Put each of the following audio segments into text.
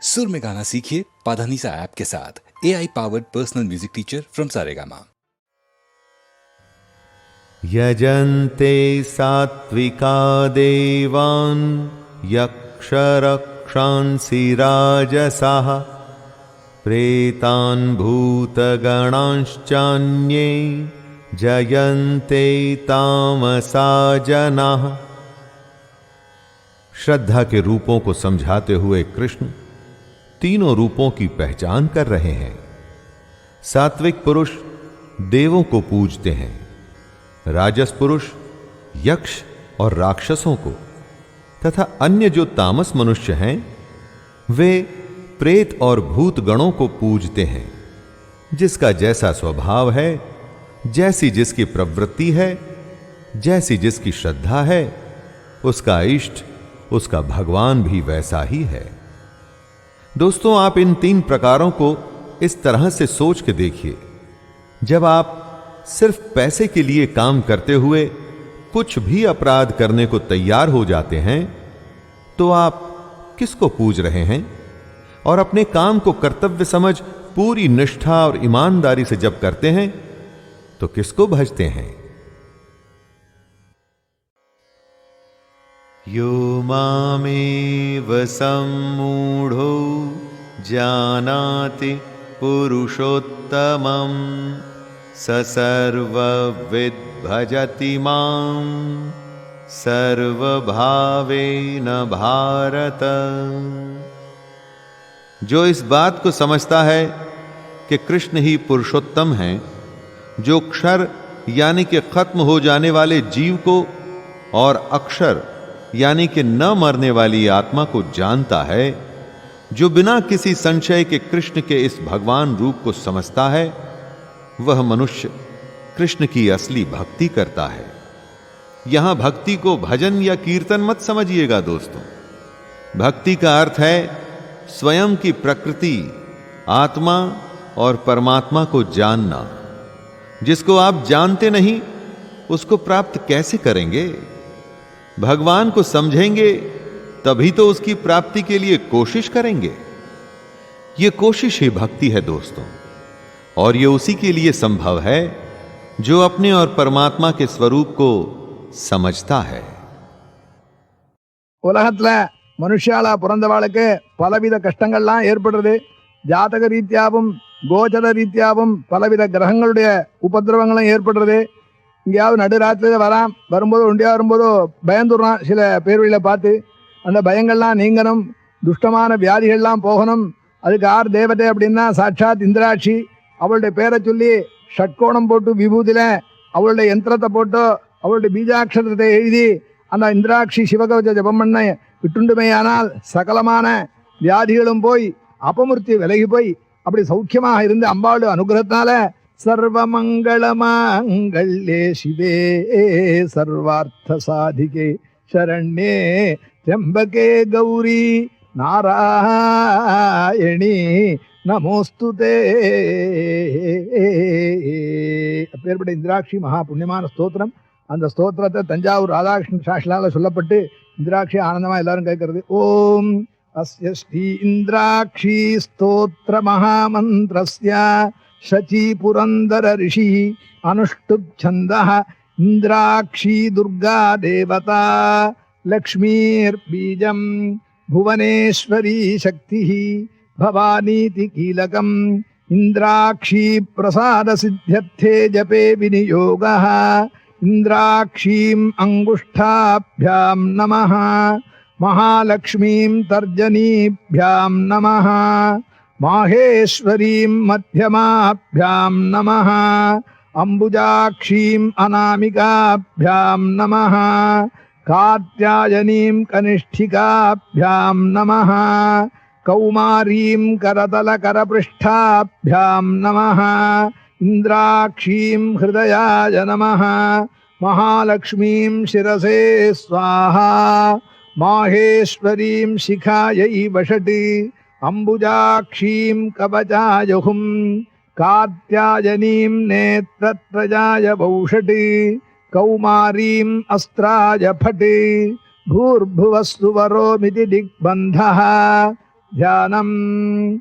सुर में गाना सीखिए पाधानीसा ऐप के साथ। AI powered personal music teacher from Saregama. यजन्ते सात्विका देवान् यक्षरक्षांसि राजसाः प्रेतान् भूतगणांश्चान्ये जयन्ते तामसा जनाः। श्रद्धा के रूपों को समझाते हुए कृष्ण तीनों रूपों की पहचान कर रहे हैं। सात्विक पुरुष देवों को पूजते हैं, राजस पुरुष यक्ष और राक्षसों को, तथा अन्य जो तामस मनुष्य हैं वे प्रेत और भूत गणों को पूजते हैं। जिसका जैसा स्वभाव है, जैसी जिसकी प्रवृत्ति है, जैसी जिसकी श्रद्धा है, उसका इष्ट, उसका भगवान भी वैसा ही है। दोस्तों, आप इन तीन प्रकारों को इस तरह से सोच के देखिए। जब आप सिर्फ पैसे के लिए काम करते हुए कुछ भी अपराध करने को तैयार हो जाते हैं तो आप किसको पूज रहे हैं? और अपने काम को कर्तव्य समझ पूरी निष्ठा और ईमानदारी से जब करते हैं तो किसको भजते हैं? यो मामेव सम्मूढ़ो जानाति पुरुषोत्तमं स सर्वविद् भजति मां सर्वभावेन भारत। जो इस बात को समझता है कि कृष्ण ही पुरुषोत्तम हैं, जो क्षर यानी कि खत्म हो जाने वाले जीव को और अक्षर यानी कि न मरने वाली आत्मा को जानता है, जो बिना किसी संशय के कृष्ण के इस भगवान रूप को समझता है, वह मनुष्य कृष्ण की असली भक्ति करता है। यहां भक्ति को भजन या कीर्तन मत समझिएगा दोस्तों। भक्ति का अर्थ है स्वयं की प्रकृति, आत्मा और परमात्मा को जानना। जिसको आप जानते नहीं उसको प्राप्त कैसे करेंगे? भगवान को समझेंगे तभी तो उसकी प्राप्ति के लिए कोशिश करेंगे। यह कोशिश ही भक्ति है दोस्तों, और यह उसी के लिए संभव है जो अपने और परमात्मा के स्वरूप को समझता है। உலகத்துல மனுஷாலா பிறந்தவாளுக்கு பலவித கஷ்டங்கள்லாம் ஏற்படுறது. ஜாதக ரீதியாவும் கோச்சர ரீதியாவும் பலவித கிரகங்களுடைய உபதிரவங்களும் ஏற்படுறது. எங்கேயாவது நடுராத்திரியில் வரும்போது ஒண்டியா வரும்போதோ பயந்துடுறான் சில பேர்வழியில பார்த்து. அந்த பயங்கள்லாம் நீங்கணும், துஷ்டமான வியாதிகள்லாம் போகணும். அதுக்கு யார் தேவதை அப்படின்னா சாட்சாத் இந்திராட்சி. அவளுடைய பேரை சொல்லி ஷட்கோணம் போட்டு விபூதியில அவளுடைய யந்திரத்தை போட்டு அவளுடைய பீஜாட்சரத்தை எழுதி அந்த இந்திராட்சி சிவகவச்ச ஜபம் பண்ண விட்டுண்டுமையானால் சகலமான வியாதிகளும் போய் அபமிருத்தி விலகி போய் அப்படி சௌக்கியமாக இருந்து அம்பாளுடைய அனுகிரகத்தினால सर्वमंगलमांगल्ये शिवे सर्वार्थ साधिके शरण्ये त्र्यंबके गौरी नारायणी நமோஸ்துதே. அப்பேற்பட்ட இந்திராட்சி மகா புண்ணியமான ஸ்தோத்திரம். அந்த ஸ்தோத்திரத்தை தஞ்சாவூர் ராதாகிருஷ்ணன் சாஸ்திரால சொல்லப்பட்டு இந்திராட்சி ஆனந்தமா எல்லாரும் கேட்கறது. ஓம் அஸ்ய ஸ்ரீ இந்திராட்சி ஸ்தோத்திர மகாமந்திரஸ்ய शची पुरंदर ऋषि अनुष्टुप छंदः इंद्राक्षी दुर्गा देवता लक्ष्मीर्बीजं भुवनेश्वरी शक्ति भवानीति कीलकम् इंद्राक्षी प्रसाद सिद्ध्यर्थे जपे विनियोगः इंद्राक्षीं अंगुष्ठाभ्यां नमः महालक्ष्मीं तर्जनीभ्यां नमः माहेश्वरीं मध्यमाभ्यां नमः अंबुजाक्षीं अनामिकाभ्यां नमः कात्यायनीं कनिष्ठिकाभ्यां नमः कौमारीं करतलकरपृष्ठाभ्यां नमः इंद्राक्षीं हृदयाय नमः महालक्ष्मीं शिरसे स्वाहा माहेश्वरीं शिखायै वषट् अंबुजाक्षीं कवचायुहुं कात्यायनीं नेत्रत्रयाय वौषट् कौमारीं अस्त्राय फट् भूर्भुवस्सुवरोमिति दिग्बन्धः ध्यानम्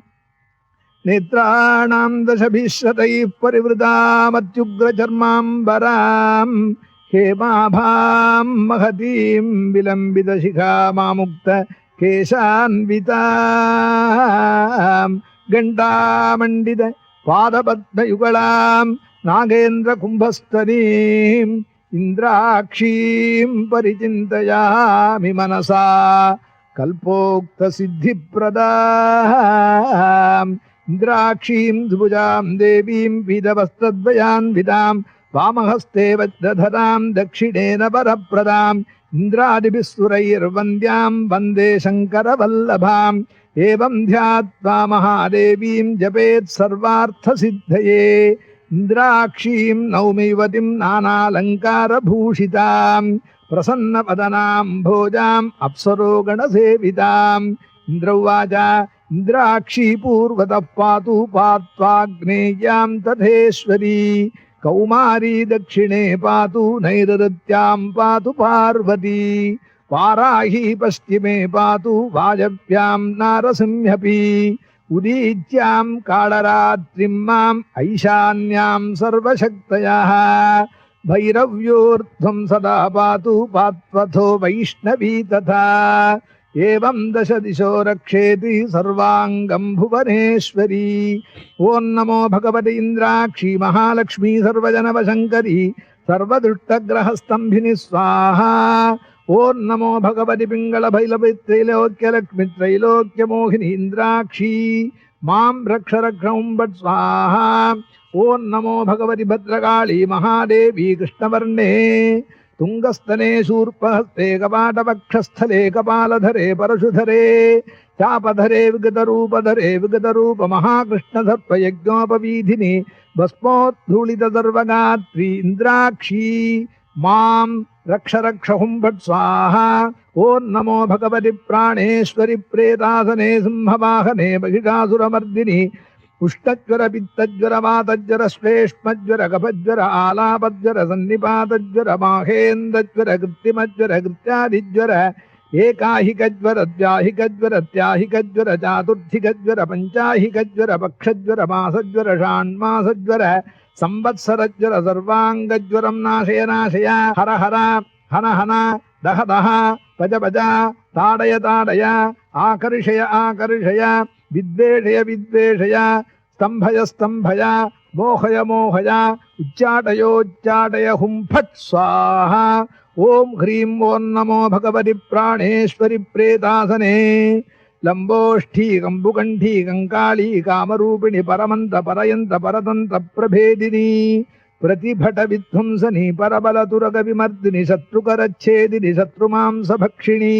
नेत्राणां दशभिश्रतैः परिवृतामत्युग्रचर्माम्बराम् हेमाभां महतीं विलम्बितशिखामामुक्त केशान्वितां घण्टामण्डित पादपद्मयुगलां नागेन्द्रकुम्भस्तनीम् इन्द्राक्षीं परिचिन्तयामि मनसा कल्पोक्तसिद्धिप्रदाम् इन्द्राक्षीं द्विभुजां देवीं पीतवस्त्रद्वयान्वितां वामहस्ते वज्रधरां दक्षिणेन वरप्रदाम् इन्द्रादिभिः सुरैर्वन्द्यां वन्दे शङ्करवल्लभाम् एवं ध्यात्वा महादेवीं जपेत् सर्वार्थसिद्धये इन्द्राक्षीं नौमैवतीं नानालङ्कारभूषितां प्रसन्नवदनां भोजाम् अप्सरोगणसेविताम् इन्द्र उवाच इन्द्राक्षी पूर्वतः पातु पात्वाग्नेयां तथेश्वरी कौमारी दक्षिणे पातु नैऋत्यां पातु पार्वती वाराही पश्चिमे पातु वायव्यां नारसिंहपी उदीच्यां कालरात्रिं माम् ऐशान्यां सर्वशक्तयः भैरव्योर्ध्वं सदा पातु पात्वथो वैष्णवी तथा एवं दश दिशो रक्षेति सर्वाङ्गं भुवनेश्वरी ओं नमो भगवति इन्द्राक्षी महालक्ष्मी सर्वजनवशङ्करी सर्वदुष्टग्रहस्तंभिनि स्वाहा ओं नमो भगवति पिङ्गलभैलवैत्रैलोक्यलक्ष्मी त्रैलोक्यमोहिनी इन्द्राक्षी मां रक्ष रक्षौम्बट् स्वाहा ओं नमो भगवति भद्रकाली महादेवी कृष्णवर्णे तुंगस्तने शूर्पहस्ते कपाटवक्षस्थले कपालधरे परशुधरे चापधरे विगतरूपधरे विगतरूप महाकृष्णसर्पयज्ञोपवीधिनि भस्मोद्धूलितसर्वगात्री इन्द्राक्षी मां रक्ष रक्ष हुंभट् स्वाहा ओं नमो भगवति प्राणेश्वरि प्रेतासने सिंहवाहने महिषासुरमर्दिनि उष्णज्वर पित्तज्वर वातज्वर श्लेष्मज्वर कफज्वर आलापज्वर सन्निपातज्वर माहेन्द्रज्वर कृत्रिमज्वर कृत्यादिज्वर एकाहिकज्वर द्व्याहिकज्वर त्याहिकज्वर चातुर्थिकज्वर पञ्चाहिकज्वर पक्षज्वर मासज्वर षाण्मासज्वर संवत्सरज्वर सर्वाङ्गज्वरं नाशय नाशय हर हर हन हन दह दह पज पज ताडय ताडय आकर्षय आकर्षय विद्वेषय विद्वेषय स्तंभय स्तंभय मोहय मोहय उच्चाटयोच्चाटय हुं फट् स्वाहा ओं ह्रीं ओं नमो भगवति प्राणेश्वरि प्रेतासने लंबोष्ठी कंबुकंठी कंकाली कामरूपिणी परमंत्र परयंत्र परतंत्र प्रभेदिनी प्रतिभट विध्वंसनी परबलतुरग विमर्दिनी शत्रुकरच्छेदिनी शत्रुमांसभक्षिणी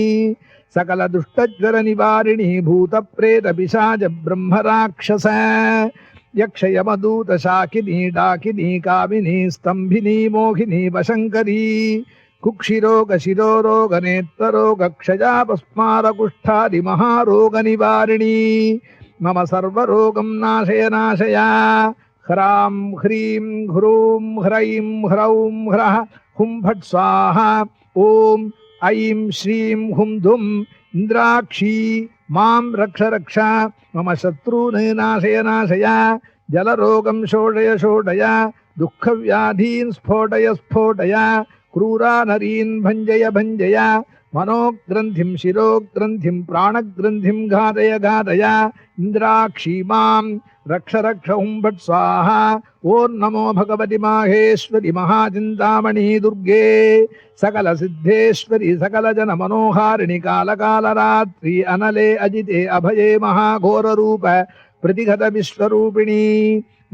सकल दुष्टज्वर निवारिणी भूत प्रेत पिशाच ब्रह्मराक्षस यक्ष यमदूत शाकिनी डाकिनी कामिनी स्तंभिनी मोहिनी वशंकरी कुक्षिरोग शिरोरोग नेत्ररोग क्षया पस्मार कुष्ठादि महारोग निवारिणी मम सर्वरोगं नाशय नाशय ह्रां ह्रीं ह्रूं ह्रैं ह्रौं ह्रः हुं फट् स्वाहा ओं ऐं श्रीं हुं धुं इन्द्राक्षी मां रक्ष रक्ष मम शत्रून् नाशय नाशय जलरोगं शोषय शोषय दुःखव्याधीन् स्फोटय स्फोटय क्रूरानरीन् भञ्जय भञ्जय मनोग्रन्थिं शिरोग्रन्थिं प्राणग्रन्थिं घातय घातय इन्द्राक्षी मां रक्ष रक्ष हुं फट् स्वाहा ओं नमो भगवति माहेश्वरि महाचिन्तामणि दुर्गे सकल सिद्धेश्वरि सकल जन मनोहारिणि कालकालरात्रि अनले अजिते अभये महाघोर रूप प्रतिघट विश्वरूपिणी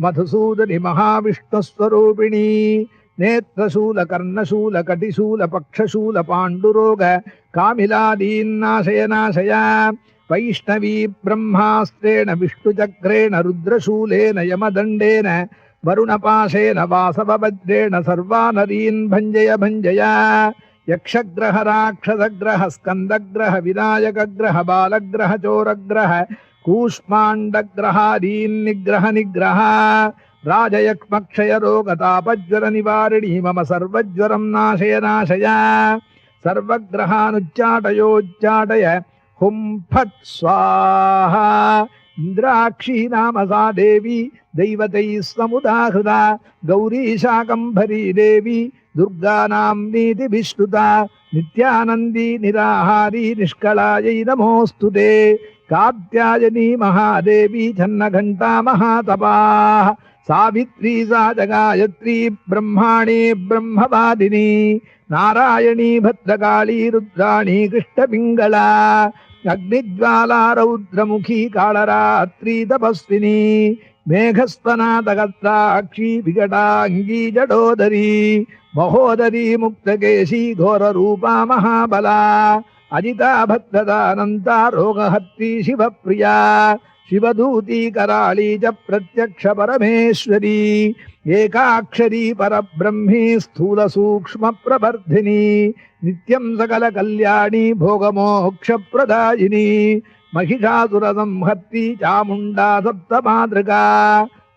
मधुसूदनि महाविष्णुस्वरूपिणी नेत्रशूल कर्णशूल कटिशूल पक्षशूल पाण्डुरोग कामिलादीन्नाशय नाशय वैष्णवी ब्रह्मास्त्रेण विष्णुचक्रेण रुद्रशूलेन यमदण्डेन वरुणपाशेन वासववज्रेण सर्वानरीन् भञ्जय भञ्जय यक्षग्रह राक्षसग्रह स्कन्दग्रह विनायकग्रह बालग्रह चोरग्रह कूष्माण्डग्रहादीन् निग्रह निग्रह राजयक्ष्मक्षय रोगतापज्वर निवारिणी मम सर्वज्वरं नाशय नाशय सर्वग्रहानुच्चाटयोच्चाटय हुं फट् स्वाहा। इंद्राक्षी नाम सा देवी दैवतैः समुदाहृता गौरी शाकंभरी देवी दुर्गा नाम्नीति विष्णुता नित्यानंदी निराहारी निष्कलायै नमोस्तुते कात्यायनी महादेवी छन्नघंटा महातपाः सावित्री सा जगायत्री ब्रह्माणी ब्रह्मवादिनी नारायणी भद्रकाली रुद्राणी कृष्णपिंगला अग्निज्वाला रौद्रमुखी कालरात्रि तपस्विनी मेघस्तना तगत्राक्षी विकटांगी जडोदरी महोदरी मुक्तकेशी घोररूपा महाबला अजिता भक्तदानन्ता रोगहर्त्री शिवप्रिया शिवदूती कराली च प्रत्यक्ष परमेश्वरी एकाक्षरी परब्रह्मी स्थूल सूक्ष्म प्रवर्धिनी नित्यं सकल कल्याणी भोगमोक्षप्रदायिनी महिषासुरसंहर्त्री चामुण्डा सप्तमातृका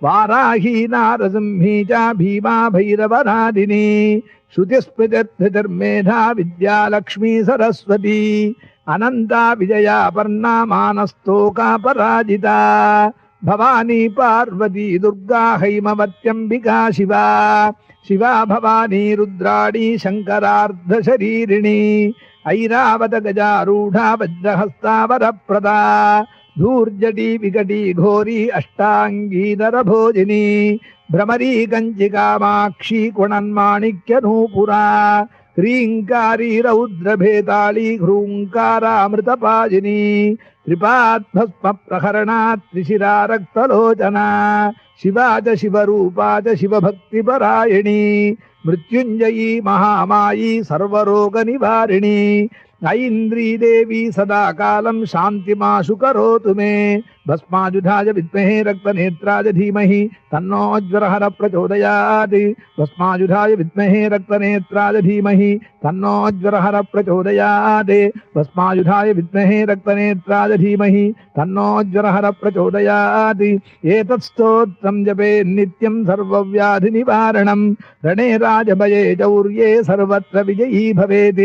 वाराही नारसिंही च भीमा भैरवनादिनी श्रुतिस्मृतिर्मेधा विद्यालक्ष्मी सरस्वती अनंता विजया पर्णा मानस्तोका पराजिता भवानी पार्वती दुर्गा हैमवत्यंबिका शिवा शिवा भवानी रुद्राणी शंकरार्ध शरीरिणी ऐरावत गजारूढ़ा वज्रहस्ता वरप्रदा धूर्जटी विकटी घोरी अष्टांगी नरभोजिनी भ्रमरी कंचिकामाक्षी कुणन्माणिक्य नूपुरा ह्रींकारी रौद्रभेताली ह्रूंकारामृतपाजिनी त्रिपाद्भस्म प्रहरणा त्रिशिरा रक्तलोचना शिवा च शिवरूपा च शिवभक्तिपरायणी मृत्युंजयी महामायी सर्वरोगनिवारिणी ऐन्द्री देवी सदा कालं शान्तिमाशु करोतु मे भस्माजुधाय विद्महे रक्तनेत्राय धीमहि तन्नोज्वरहर प्रचोदयात् भस्माजुधाय विद्महे रक्तनेत्राय धीमहि तन्नोज्वरहर प्रचोदयात् भस्माजुधाय विद्महे रक्तनेत्राय धीमहि तन्नोज्वरहर प्रचोदयात् एतत् स्तोत्रं जपे नित्यं सर्वव्याधिनिवारणं रणे राजभये चौर्ये सर्वत्र विजयी भवेत्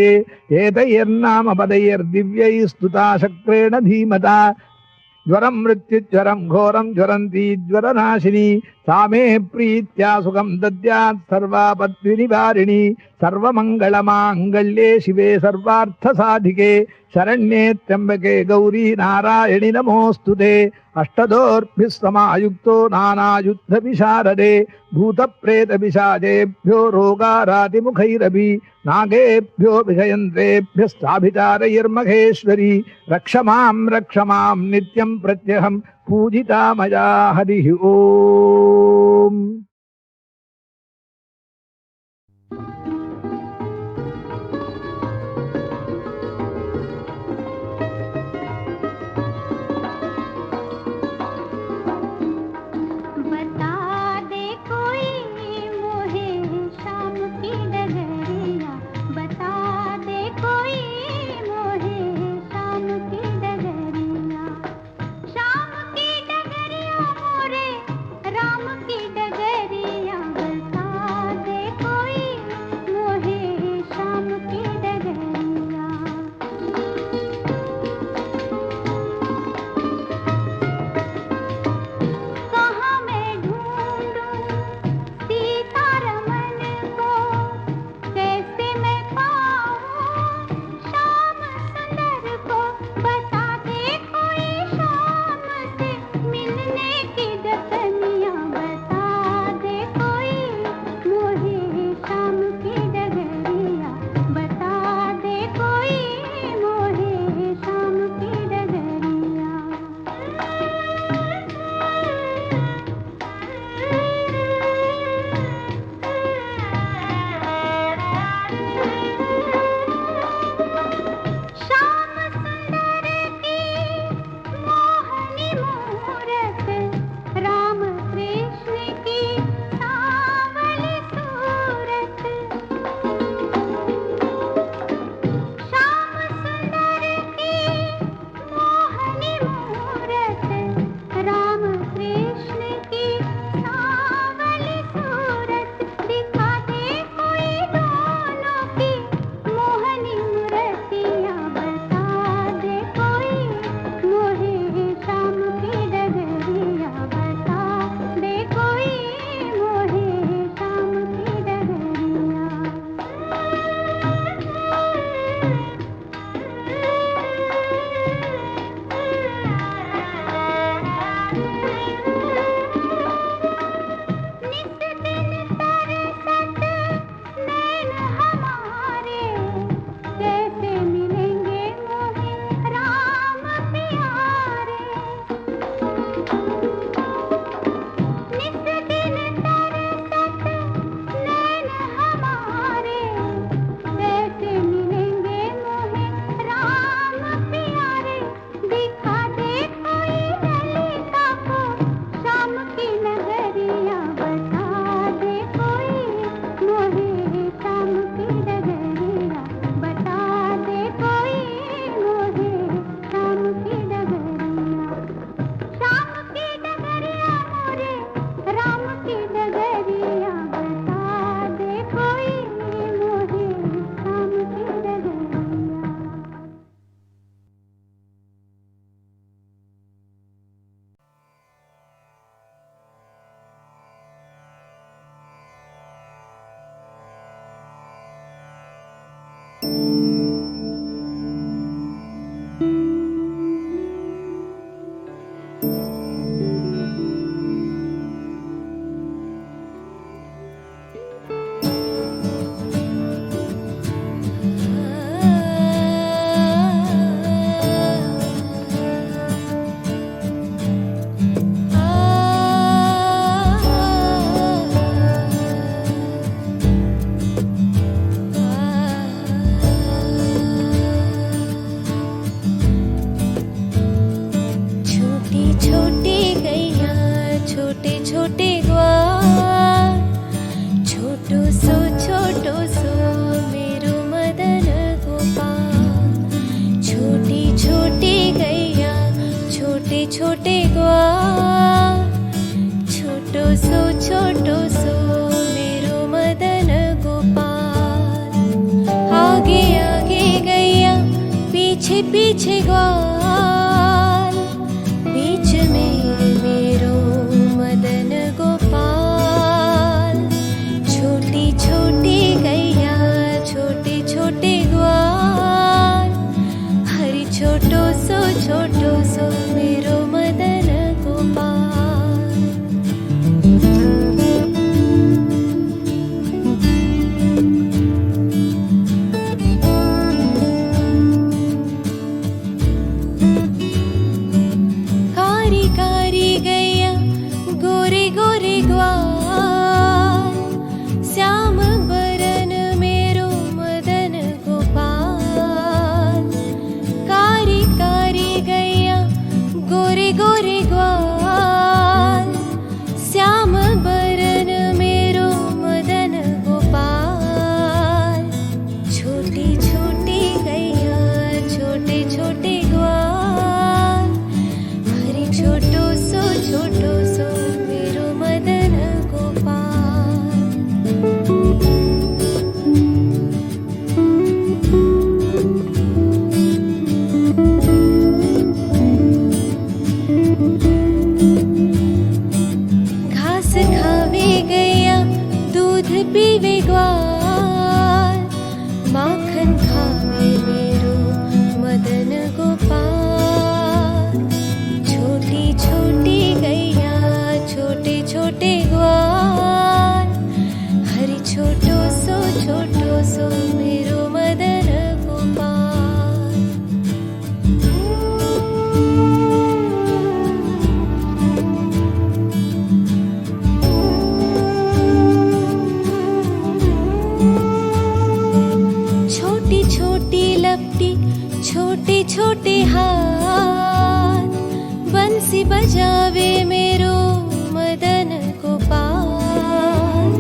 एतैर्नाम पदैर्दिव्यैः स्तुता शक्रेण धीमता ज्वरं मृत्युज्वरं घोरं ज्वरन्ती ज्वरनाशिनी सा मे प्रीत्या सुखं दद्यात् सर्वापद्विनिवारिणी सर्वमङ्गलमाङ्गल्ये शिवे सर्वार्थसाधिके शरण्ये त्र्यम्बके गौरी नारायणि नमोऽस्तुते अष्टदोर्भिः समायुक्तो नानायुद्धविशारदे भूतप्रेतपिशाचेभ्यो रोगारातिमुखैरपि नागेभ्यो विषयन्त्रेभ्यस्ताभिचारैर्महेश्वरी रक्ष मां नित्यं प्रत्यहं पूजिता मया हरिः ओम्। राम की डगरिया छोटे छोटे ग्वाल, छोटो सो मेरो मदन गोपाल। छोटी छोटी गैया छोटे छोटे ग्वाल, छोटो सो मेरो मदन गोपाल। आगे आगे गैया पीछे पीछे ग्वाल, बीच में मेरो मदन गोपाल। छोटी छोटी गैया छोटे छोटे ग्वाल, हरि छोटो सो मेरो मदन गोपाल। कारी कारी गैया गोरे गोरे ग्वाल, श्याम बरन मेरो मदन गोपाल। कारी कारी गैया गोरे गोरे ग्वाल, श्याम बरन मेरो मदन गोपाल। छोटी छोटी गैया छोटे छोटे ग्वाल, हरि छोटो सो मेरो मदन गोपाल। घास खावे गैया दूध पीवे ग्वाल, माखन खावे मेरो मदन गोपाल। छोटी छोटी गैया छोटे छोटे ग्वाल, हरि छोटो सो मेरो मदन गोपाल। छोटी छोटी लपटी छोटे छोटे हाथ, बंसी बजावे मेरो मदन गोपाल।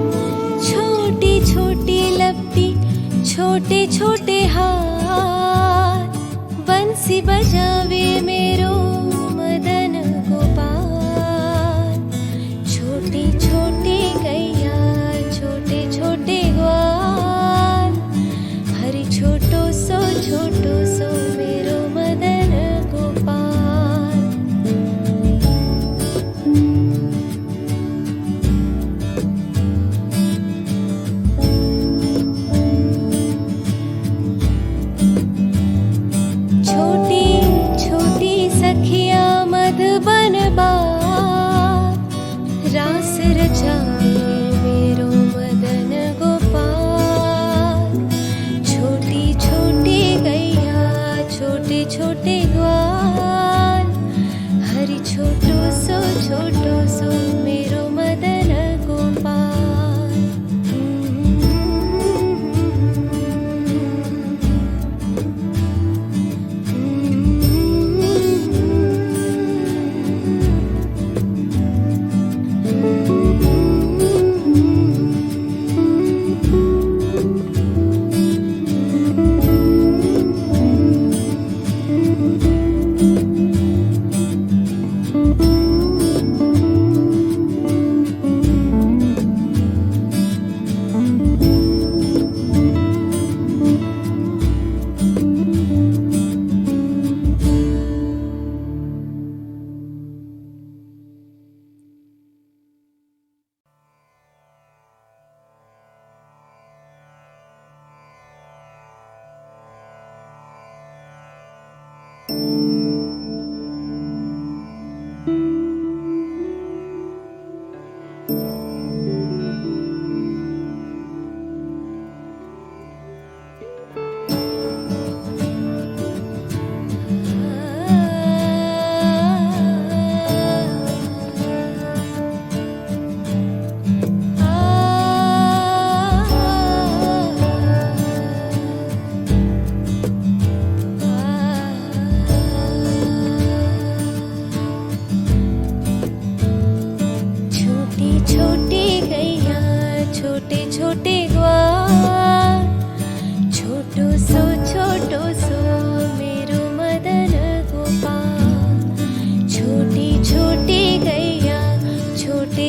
छोटी छोटी लपटी छोटे छोटे हाथ, बंसी बजावे मेरो मदन गोपाल। छोटी छोटी गैया छोटे छोटे ग्वाल, हरि छोटो सो मेरो मदन गोपाल। छोटी छोटी सखिया मधुबन बार, रास रचावे मेरो मदन गोपाल। छोटी छोटी गैया छोटे छोटे ग्वाल, हरि छोटो सो मेरो मदन गोपाल।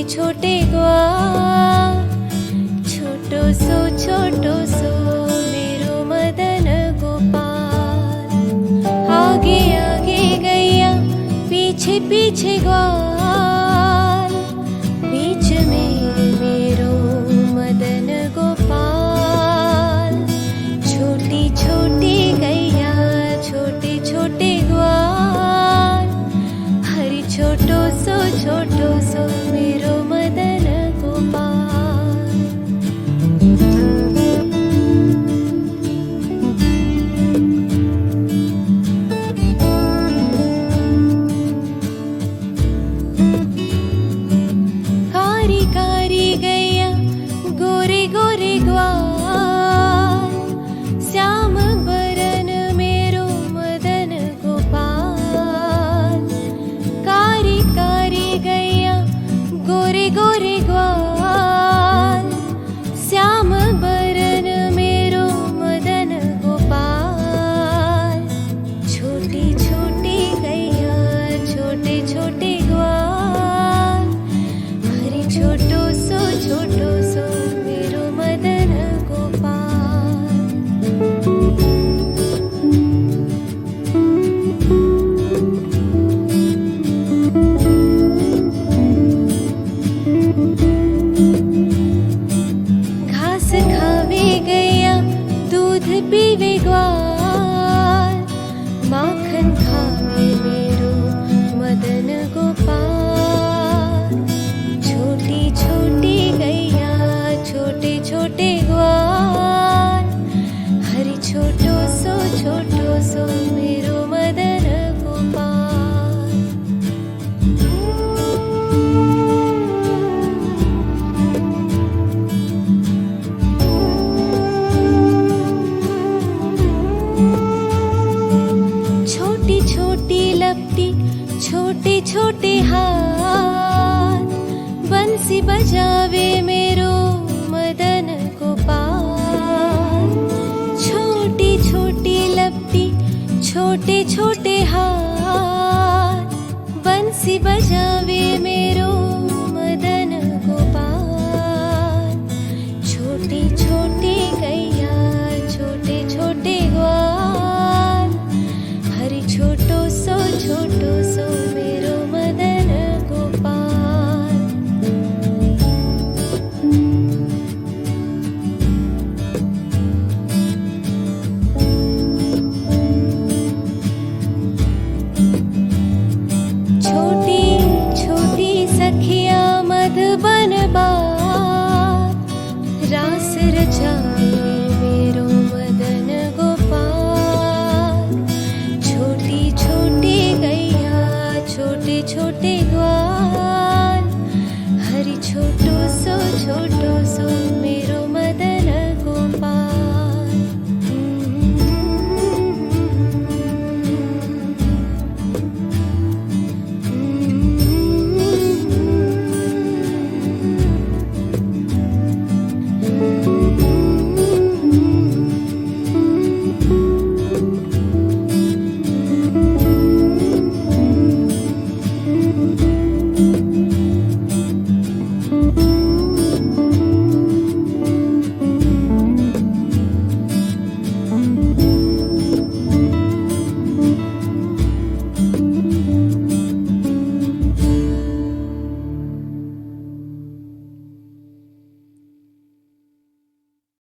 छोटे ग्वाल छोटो सो मेरो मदन गोपाल आगे आगे गैया पीछे पीछे ग्वाल बीच में मेरो मदन गोपाल छोटी छोटी गैया छोटे छोटे ग्वाल हरि छोटो सो मेरो मदन गोपाल कारी कारी गैया गोरे गोरे ग्वाल श्याम बरन मेरो मदन गोपाल कारी कारी गैया गोरे गोरे ग्वाल श्याम बरन मेरो मदन गोपाल छोटी छोटी गैया छोटे छोटे ग्वाल हरि छोटो सो मेरो मदन गोपाल घास खावे गैया दूध पीवे ग्वाल माखन खावे मेरो मदन गोपाल छोटी छोटी गैया छोटे छोटे ग्वाल हरि छोटो सो मेरो मदन गोपाल छोटी छोटी लपटी छोटे छोटे हाथ बंसी बजावे मेरो मदन गोपाल छोटी छोटी लपटी छोटे छोटे हाथ बंसी बजावे मेरो मदन गोपाल छोटी छोटी गैया छोटे छोटे ग्वाल हरि छोटो सो मेरो मदन गोपाल छोटी छोटी सखिया मधुबन बात रास रचाए मेरो मदन गोपाल छोटी छोटी गैया छोटे छोटे ग्वाल